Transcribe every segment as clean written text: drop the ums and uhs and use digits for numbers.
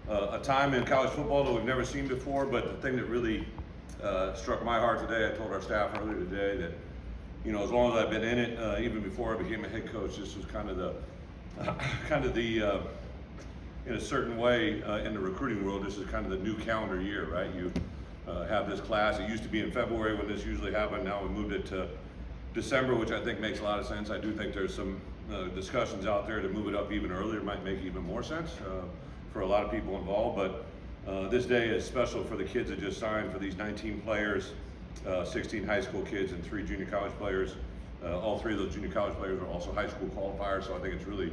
a time in college football that we've never seen before. But the thing that really struck my heart today, I told our staff earlier today that, as long as I've been in it, even before I became a head coach, this was kind of the in a certain way, in the recruiting world, this is kind of the new calendar year, right? You have this class. It used to be in February when this usually happened. Now we moved it to December, which I think makes a lot of sense. I do think there's some discussions out there to move it up even earlier. Might make even more sense for a lot of people involved. But this day is special for the kids that just signed, for these 19 players, 16 high school kids and 3 junior college players. All 3 of those junior college players are also high school qualifiers, so I think it's really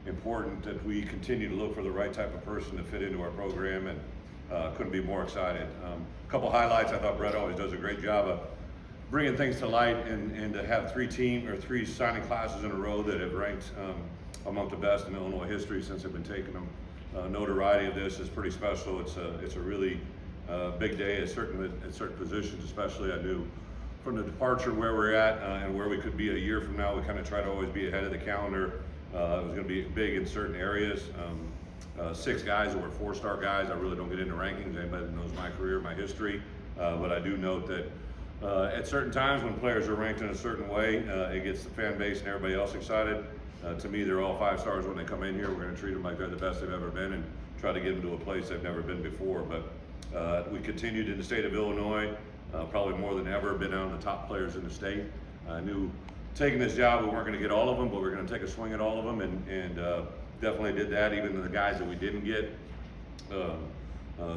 important that we continue to look for the right type of person to fit into our program, and couldn't be more excited. A couple highlights. I thought Bret always does a great job of bringing things to light, and to have 3 signing classes in a row that have ranked among the best in Illinois history since they've been taking them. Notoriety of this is pretty special. It's a really big day at certain positions, especially. I knew from the departure where we're at and where we could be a year from now. We kind of try to always be ahead of the calendar. It was going to be big in certain areas. 6 guys that were 4-star guys. I really don't get into rankings. Anybody that knows my career, my history, but I do note that at certain times when players are ranked in a certain way, it gets the fan base and everybody else excited. To me, they're all 5 stars when they come in here. We're going to treat them like they're the best they've ever been and try to get them to a place they've never been before. But we continued in the state of Illinois, probably more than ever, been on the top players in the state. I knew taking this job we weren't going to get all of them, but we're going to take a swing at all of them, and definitely did that. Even the guys that we didn't get,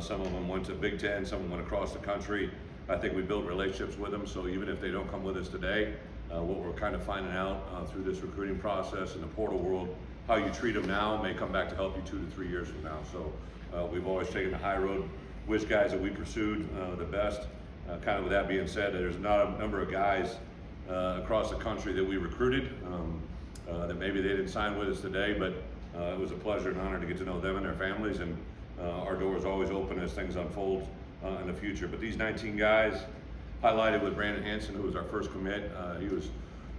some of them went to Big Ten, some of them went across the country. I think we built relationships with them, so even if they don't come with us today, what we're kind of finding out through this recruiting process in the portal world, how you treat them now may come back to help you 2 to 3 years from now. So we've always taken the high road, which guys that we pursued the best. Kind of with that being said, there's not a number of guys across the country that we recruited that maybe they didn't sign with us today, but it was a pleasure and honor to get to know them and their families, and our door is always open as things unfold in the future. But these 19 guys, highlighted with Brandon Hanson, who was our first commit. He was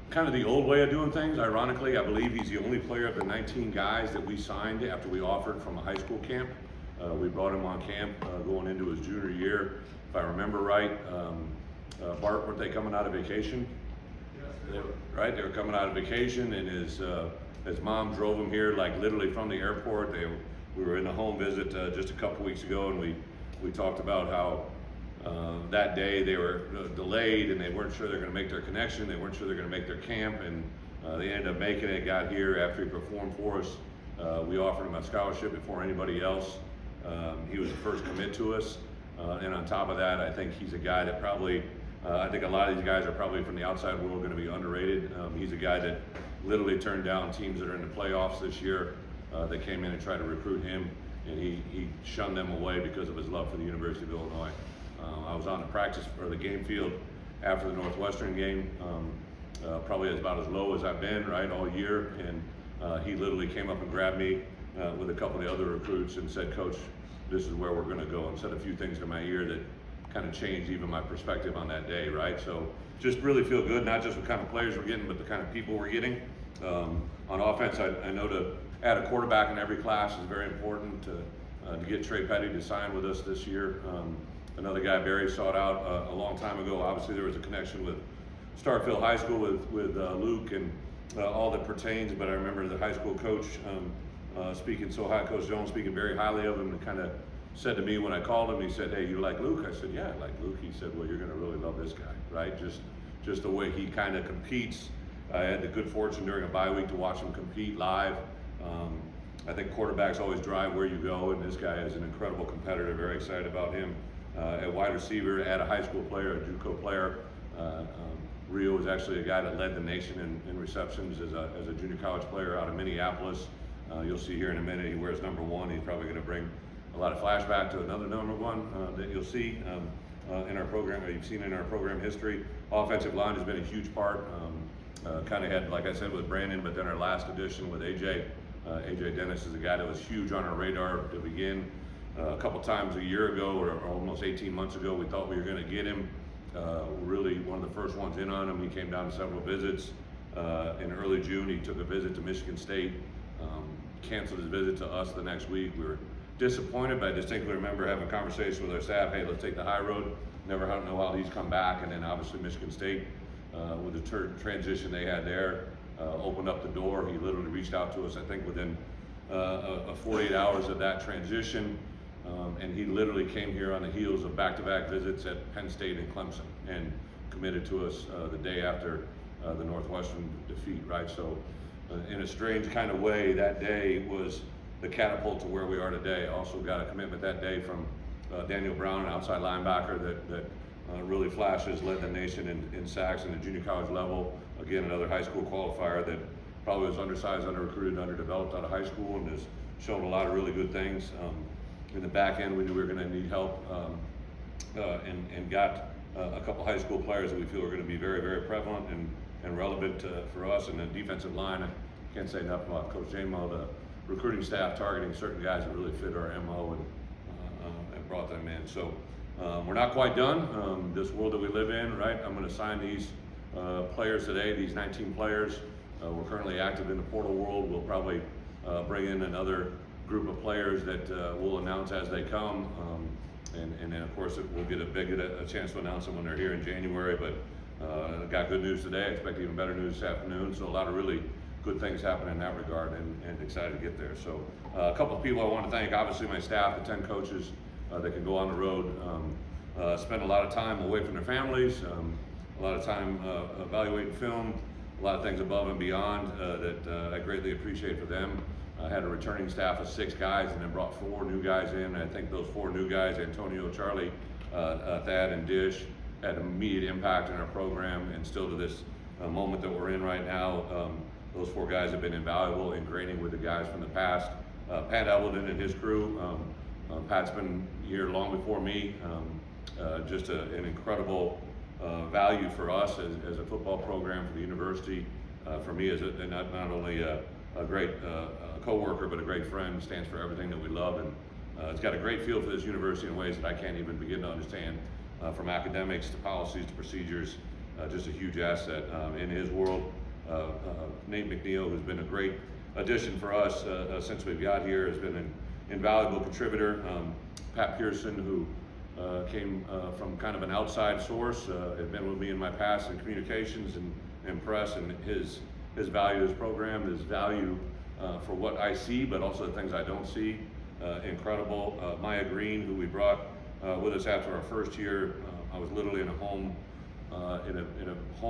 kind of the old way of doing things. Ironically, I believe he's the only player of the 19 guys that we signed after we offered from a high school camp. We brought him on camp going into his junior year. If I remember right, Bart, weren't they coming out of vacation? Yes. Right, they were coming out of vacation, and his mom drove him here, like literally from the airport. We were in a home visit just a couple weeks ago, and we talked about how that day they were delayed, and they weren't sure they're going to make their connection. They weren't sure they're going to make their camp, and they ended up making it. Got here after he performed for us. We offered him a scholarship before anybody else. He was the first commit to us, and on top of that, I think he's a guy that probably, I think a lot of these guys are probably from the outside world going to be underrated. He's a guy that literally turned down teams that are in the playoffs this year. They came in and tried to recruit him, and he shunned them away because of his love for the University of Illinois. I was on the practice or the game field after the Northwestern game, probably about as low as I've been, right, all year, and he literally came up and grabbed me with a couple of the other recruits and said, "Coach, this is where we're going to go," and said a few things in my ear that kind of changed even my perspective on that day, right? So just really feel good, not just what kind of players we're getting, but the kind of people we're getting. On offense, I know to add a quarterback in every class is very important. To get Trey Petty to sign with us this year. Another guy Barry sought out a long time ago. Obviously, there was a connection with Starkville High School with Luke and all that pertains. But I remember the high school coach Coach Jones speaking very highly of him, and kind of said to me when I called him, he said, "Hey, you like Luke?" I said, "Yeah, I like Luke." He said, "Well, you're going to really love this guy, right? Just the way he kind of competes." I had the good fortune during a bye week to watch him compete live. I think quarterbacks always drive where you go, and this guy is an incredible competitor. Very excited about him. At wide receiver, at a high school player, a JUCO player. Rio was actually a guy that led the nation in receptions as a junior college player out of Minneapolis. You'll see here in a minute he wears number 1. He's probably going to bring a lot of flashback to another number 1 that you'll see in our program, or you've seen in our program history. Offensive line has been a huge part. Kind of had, like I said, with Brandon, but then our last addition with AJ. AJ Dennis is a guy that was huge on our radar to begin. A couple times a year ago, or almost 18 months ago, we thought we were going to get him. Really one of the first ones in on him. He came down to several visits. In early June, he took a visit to Michigan State, canceled his visit to us the next week. We were disappointed, but I distinctly remember having a conversation with our staff, hey, let's take the high road. Never know how these come back. And then obviously Michigan State, with the transition they had there, opened up the door. He literally reached out to us, I think, within 48 hours of that transition. And he literally came here on the heels of back-to-back visits at Penn State and Clemson and committed to us the day after the Northwestern defeat, right? So in a strange kind of way, that day was the catapult to where we are today. Also got a commitment that day from Daniel Brown, an outside linebacker that really flashes, led the nation in sacks in the junior college level. Again, another high school qualifier that probably was undersized, under-recruited, underdeveloped out of high school, and has shown a lot of really good things. In the back end, we knew we were going to need help, and got a couple high school players that we feel are going to be very, very prevalent and relevant for us. And the defensive line, I can't say enough about Coach Jamo, the recruiting staff targeting certain guys that really fit our MO and brought them in. So we're not quite done. This world that we live in, right? I'm going to sign these players today, these 19 players. We're currently active in the portal world. We'll probably bring in another group of players that we'll announce as they come. And then of course we'll get a chance to announce them when they're here in January. But got good news today. I expect even better news this afternoon. So a lot of really good things happen in that regard, and excited to get there. So a couple of people I want to thank, obviously my staff, the 10 coaches that can go on the road, spend a lot of time away from their families, a lot of time evaluating film, a lot of things above and beyond that I greatly appreciate for them. I had a returning staff of 6 guys and then brought 4 new guys in. I think those 4 new guys, Antonio, Charlie, Thad, and Dish, had immediate impact in our program, and still to this moment that we're in right now, those 4 guys have been invaluable, ingraining with the guys from the past. Pat Evelyn and his crew, Pat's been here long before me, just an incredible value for us as a football program, for the university, for me as not only a great co-worker, but a great friend, stands for everything that we love, and it's got a great feel for this university in ways that I can't even begin to understand, from academics to policies to procedures, just a huge asset in his world. Nate McNeil, who's been a great addition for us since we've got here, has been an invaluable contributor. Pat Pearson, who came from kind of an outside source, had been with me in my past in communications and press, and his value to his program, his value for what I see, but also the things I don't see, incredible. Maya Green, who we brought with us after our first year. I was literally in a home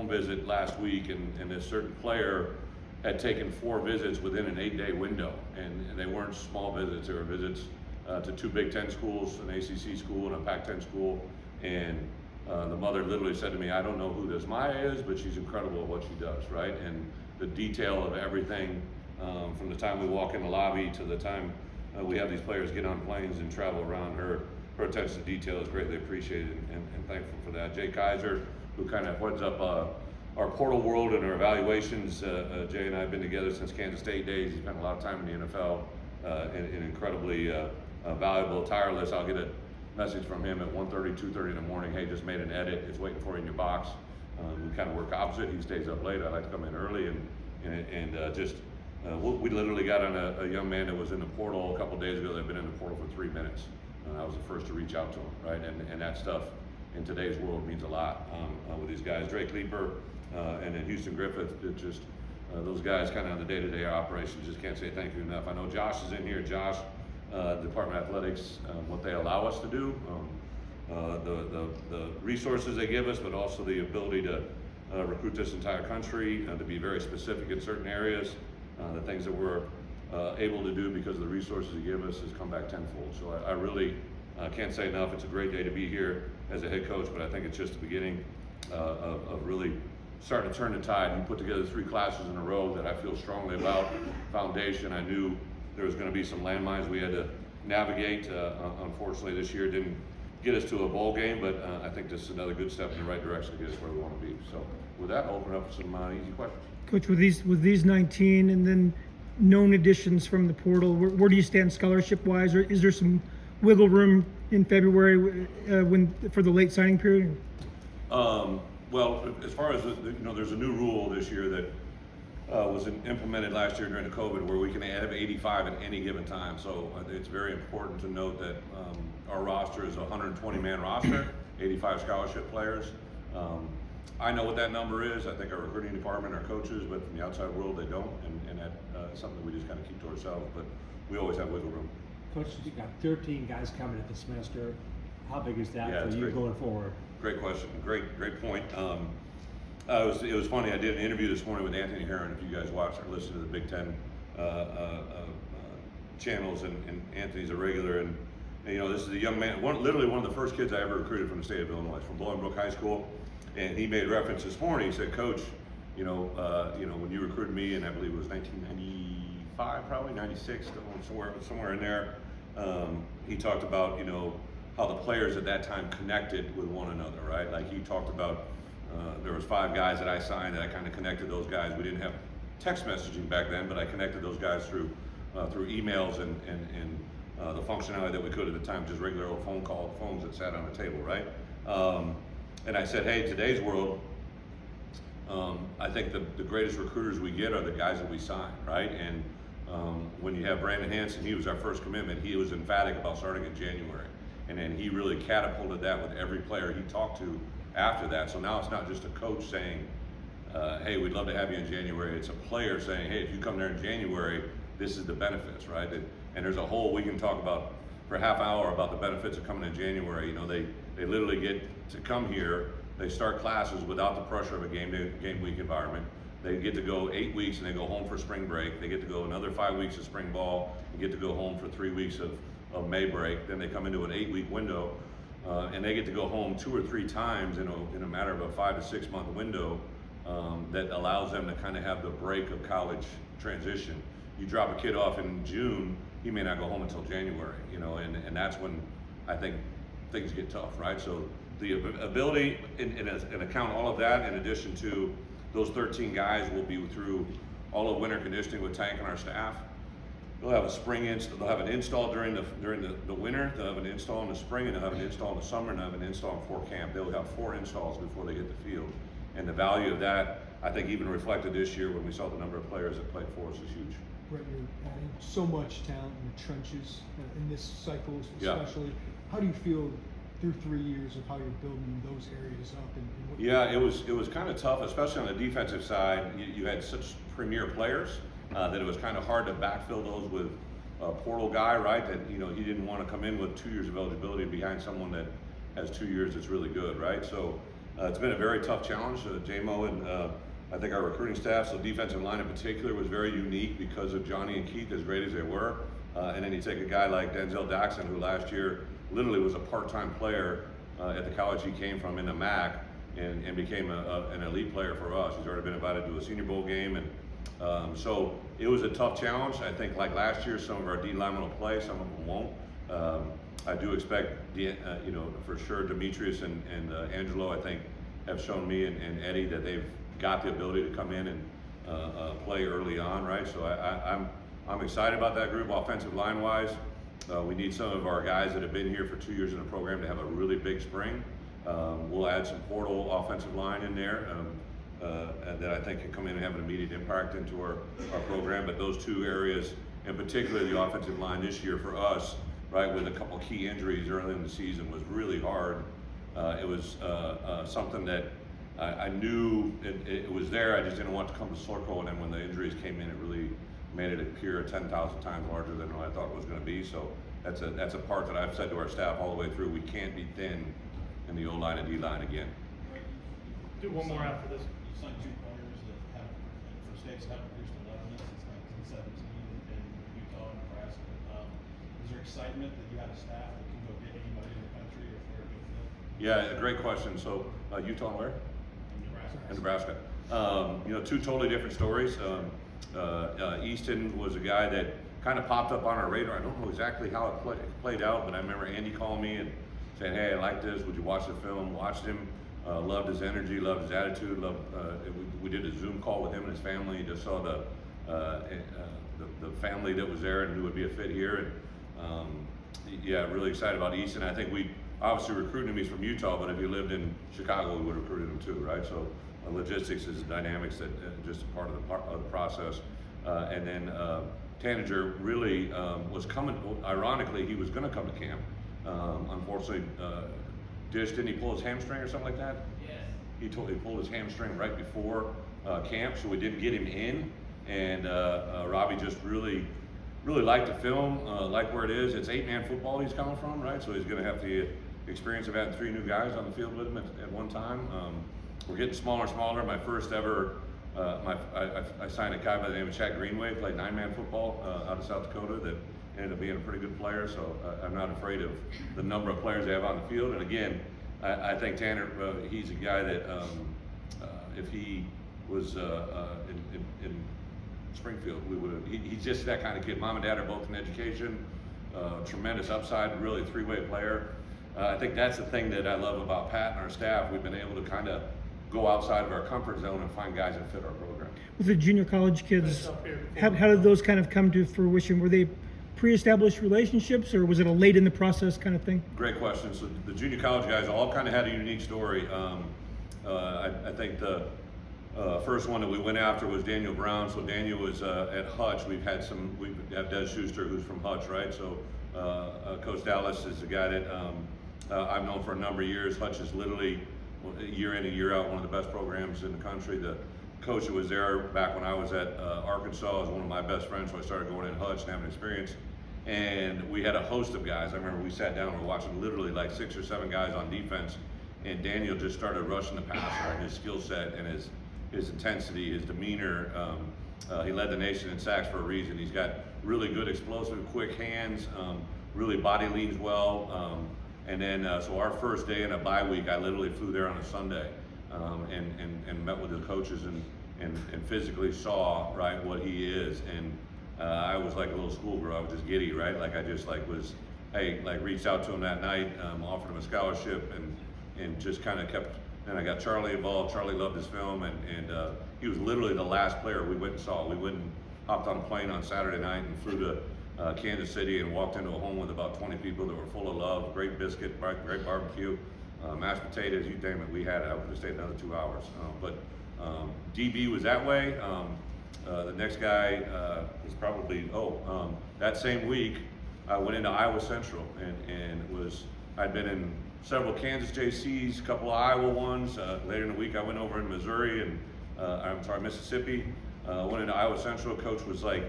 visit last week, and this certain player had taken 4 visits within an 8-day window, and they weren't small visits. They were visits to 2 Big Ten schools, an ACC school and a Pac-10 school, and the mother literally said to me, I don't know who this Maya is, but she's incredible at what she does, right? And the detail of everything, from the time we walk in the lobby to the time we have these players get on planes and travel around, her attention to detail is greatly appreciated, and thankful for that. Jay Kaiser, who kind of heads up our portal world and our evaluations. Jay and I have been together since Kansas State days. He spent a lot of time in the NFL, and incredibly valuable, tireless. I'll get a message from him at 1:30, 2:30 in the morning. Hey, just made an edit. It's waiting for you in your box. We kind of work opposite. He stays up late. I like to come in early, we literally got on a young man that was in the portal a couple days ago that had been in the portal for 3 minutes. I was the first to reach out to him, right? And that stuff in today's world means a lot with these guys. Drake Leeper and then Houston Griffith, those guys kind of on the day-to-day operations, just can't say thank you enough. I know Josh is in here. Josh, Department of Athletics, what they allow us to do, the resources they give us, but also the ability to recruit this entire country, to be very specific in certain areas. The things that we're able to do because of the resources they give us has come back tenfold. So I really can't say enough. It's a great day to be here as a head coach, but I think it's just the beginning of really starting to turn the tide. We put together 3 classes in a row that I feel strongly about. Foundation, I knew there was going to be some landmines we had to navigate. Unfortunately, this year didn't get us to a bowl game, but I think this is another good step in the right direction to get us where we want to be. So with that, I'll open up some easy questions. Coach, with these 19 and then known additions from the portal, where do you stand scholarship-wise, or is there some wiggle room in February for the late signing period? Well, as far as there's a new rule this year that was implemented last year during the COVID, where we can have 85 at any given time. So it's very important to note that our roster is a 120-man roster, 85 scholarship players. I know what that number is. I think our recruiting department, our coaches, but from the outside world, they don't, and that's something that we just kind of keep to ourselves. But we always have wiggle room. Coach, you got 13 guys coming at the semester. How big is that Yeah, for it's you great. going forward? Great question. Great point. It was funny. I did an interview this morning with Anthony Herron. If you guys watch or listen to the Big Ten channels, and Anthony's a regular. And you know, this is a young man, literally one of the first kids I ever recruited from the state of Illinois, from Bolingbrook High School. And he made reference this morning. He said, "Coach, you know, when you recruited me, and I believe it was 1995, probably 96, somewhere in there." He talked about, you know, how the players at that time connected with one another, right? Like he talked about, there was 5 guys that I signed that I kind of connected those guys. We didn't have text messaging back then, but I connected those guys through emails and the functionality that we could at the time, just regular old phones that sat on the table, right? And I said, hey, today's world, I think the greatest recruiters we get are the guys that we sign, right? And when you have Brandon Hanson, he was our first commitment. He was emphatic about starting in January. And then he really catapulted that with every player he talked to after that. So now it's not just a coach saying, hey, we'd love to have you in January. It's a player saying, hey, if you come there in January, this is the benefits, right? And there's a whole, we can talk about for a half hour about the benefits of coming in January. You know, they literally get to come here. They start classes without the pressure of a game week environment. They get to go 8 weeks and they go home for spring break. They get to go another 5 weeks of spring ball and get to go home for 3 weeks of May break. Then they come into an 8-week window and they get to go home 2 or 3 times in a matter of a 5 to 6 month window that allows them to kind of have the break of college transition. You drop a kid off in June, he may not go home until January, you know, and that's when I think things get tough, right? So the ability and account all of that, in addition to those 13 guys will be through all of winter conditioning with Tank and our staff. They'll have a spring they'll have an install during the winter, they'll have an install in the spring, and they'll have an install in the summer, and they'll have an install before camp. They'll have 4 installs before they hit the field. And the value of that, I think, even reflected this year when we saw the number of players that played for us is huge. Brett, you're adding so much talent in the trenches in this cycle, Yeah. especially. How do you feel through 3 years of how you're building those areas up? And what Yeah, it was kind of tough, especially on the defensive side. You had such premier players that it was kind of hard to backfill those with a portal guy, right? That, you know, he didn't want to come in with 2 years of eligibility behind someone that has 2 years that's really good, right? So it's been a very tough challenge. JMO and I think our recruiting staff, so defensive line in particular, was very unique because of Johnny and Keith, as great as they were. And then you take a guy like Denzel Daxon, who last year literally was a part-time player at the college he came from in the MAC, and became an elite player for us. He's already been invited to a Senior Bowl game, and so it was a tough challenge. I think like last year, some of our D linemen will play, some of them won't. I do expect, you know, for sure, Demetrius and Angelo, I think, have shown me and Eddie that they've got the ability to come in and play early on, right? So I'm excited about that group. Offensive line wise, we need some of our guys that have been here for 2 years in the program to have a really big spring. We'll add some portal offensive line in there that I think can come in and have an immediate impact into our program. But those 2 areas, in particular the offensive line this year for us, right, with a couple of key injuries early in the season, was really hard. It was something that I knew it was there. I just didn't want to come to Slurco, and then when the injuries came in, it really made it appear 10,000 times larger than what I thought it was going to be. So that's a part that I've said to our staff all the way through. We can't be thin in the O-line and D-line again. Do one more after this. You signed 2 players that have, for states that have produced 11 since 1917 in Utah and Nebraska. Is there excitement that you have a staff that can go get anybody in the country if they're a good fit? Yeah, a great question. So Utah and where? In Nebraska. In Nebraska. You know, 2 totally different stories. Easton was a guy that kind of popped up on our radar. I don't know exactly how it played out, but I remember Andy calling me and saying, hey, I like this. Would you watch the film? Watched him. Loved his energy, loved his attitude. We did a Zoom call with him and his family. He just saw the family that was there and who would be a fit here. And yeah, really excited about Easton. I think we obviously recruited him. He's from Utah, but if he lived in Chicago, we would have recruited him too, right? So logistics is the dynamics that just a part of the process. And then Tanager really was coming. Ironically, he was going to come to camp. Unfortunately, didn't he pull his hamstring or something like that? Yes. He pulled his hamstring right before camp, so we didn't get him in. And Robbie just really liked the film, liked where it is. It's 8-man football he's coming from, right? So he's going to have the experience of having 3 new guys on the field with him at one time. We're getting smaller and smaller. My first ever, I signed a guy by the name of Chad Greenway, played 9-man football out of South Dakota that ended up being a pretty good player. So I'm not afraid of the number of players they have on the field. And again, I think Tanner, he's a guy that if he was in Springfield, we would have. He's just that kind of kid. Mom and dad are both in education, tremendous upside, really a 3-way player. I think that's the thing that I love about Pat and our staff. We've been able to kind of go outside of our comfort zone and find guys that fit our program. With the junior college kids, how did those kind of come to fruition? Were they pre-established relationships, or was it a late in the process kind of thing? Great question. So the junior college guys all kind of had a unique story. I think the first one that we went after was Daniel Brown. So Daniel was at Hutch. We have Des Schuster, who's from Hutch, right? So Coach Dallas is the guy that I've known for a number of years. Hutch is literally year in and year out one of the best programs in the country. The coach that was there back when I was at Arkansas is one of my best friends, so I started going in Hutch and having experience. And we had a host of guys. I remember we sat down and we were watching literally like 6 or 7 guys on defense, and Daniel just started rushing the passer. His skill set and his intensity, his demeanor. He led the nation in sacks for a reason. He's got really good explosive, quick hands, really body leans well. And then, so our first day in a bye week, I literally flew there on a Sunday and met with the coaches and physically saw, right, what he is. And I was like a little schoolgirl. I was just giddy, right? Like I just reached out to him that night, offered him a scholarship, and just kind of kept. And I got Charlie involved. Charlie loved his film, and he was literally the last player we went and saw. We went and hopped on a plane on Saturday night and flew to Kansas City and walked into a home with about 20 people that were full of love, great biscuit, great barbecue, mashed potatoes, you name it, we had it. I would have stayed another 2 hours. But DB was that way. The next guy is probably, that same week, I went into Iowa Central and I'd been in several Kansas JCs, a couple of Iowa ones. Later in the week, I went over in Missouri and Mississippi. Went into Iowa Central. Coach was like,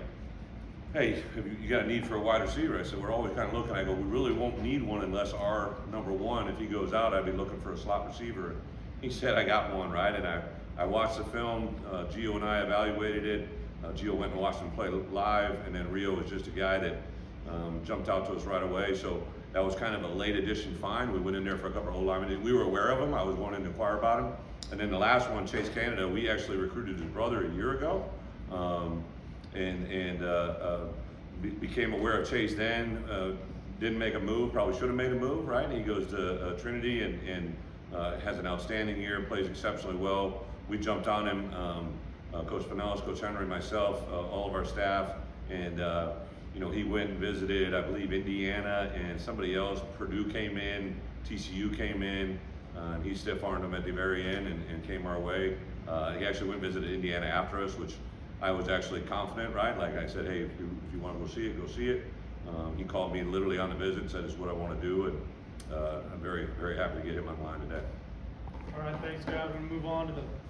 "Hey, you got a need for a wide receiver?" I said, "We're always kind of looking." I go, "We really won't need one unless our number one, if he goes out, I'd be looking for a slot receiver." He said, "I got one, right?" And I watched the film. Gio and I evaluated it. Gio went and watched him play live, and then Rio was just a guy that jumped out to us right away. So that was kind of a late edition find. We went in there for a couple of old linemen. We were aware of him. I was going in to inquire about him. And then the last one, Chase Canada, we actually recruited his brother a year ago, became aware of Chase then. Didn't make a move. Probably should have made a move, right? He goes to Trinity and has an outstanding year. Plays exceptionally well. We jumped on him. Coach Pinellas, Coach Henry, myself, all of our staff, and he went and visited, I believe, Indiana and somebody else. Purdue came in, TCU came in, and he stiff-armed them at the very end and came our way. He actually went and visited Indiana after us, which I was actually confident, right? Like I said, hey, if you want to go see it, go see it. He called me literally on the visit and said, "It's what I want to do," and I'm very, very happy to get him online today. All right, thanks, guys. We're gonna move on to the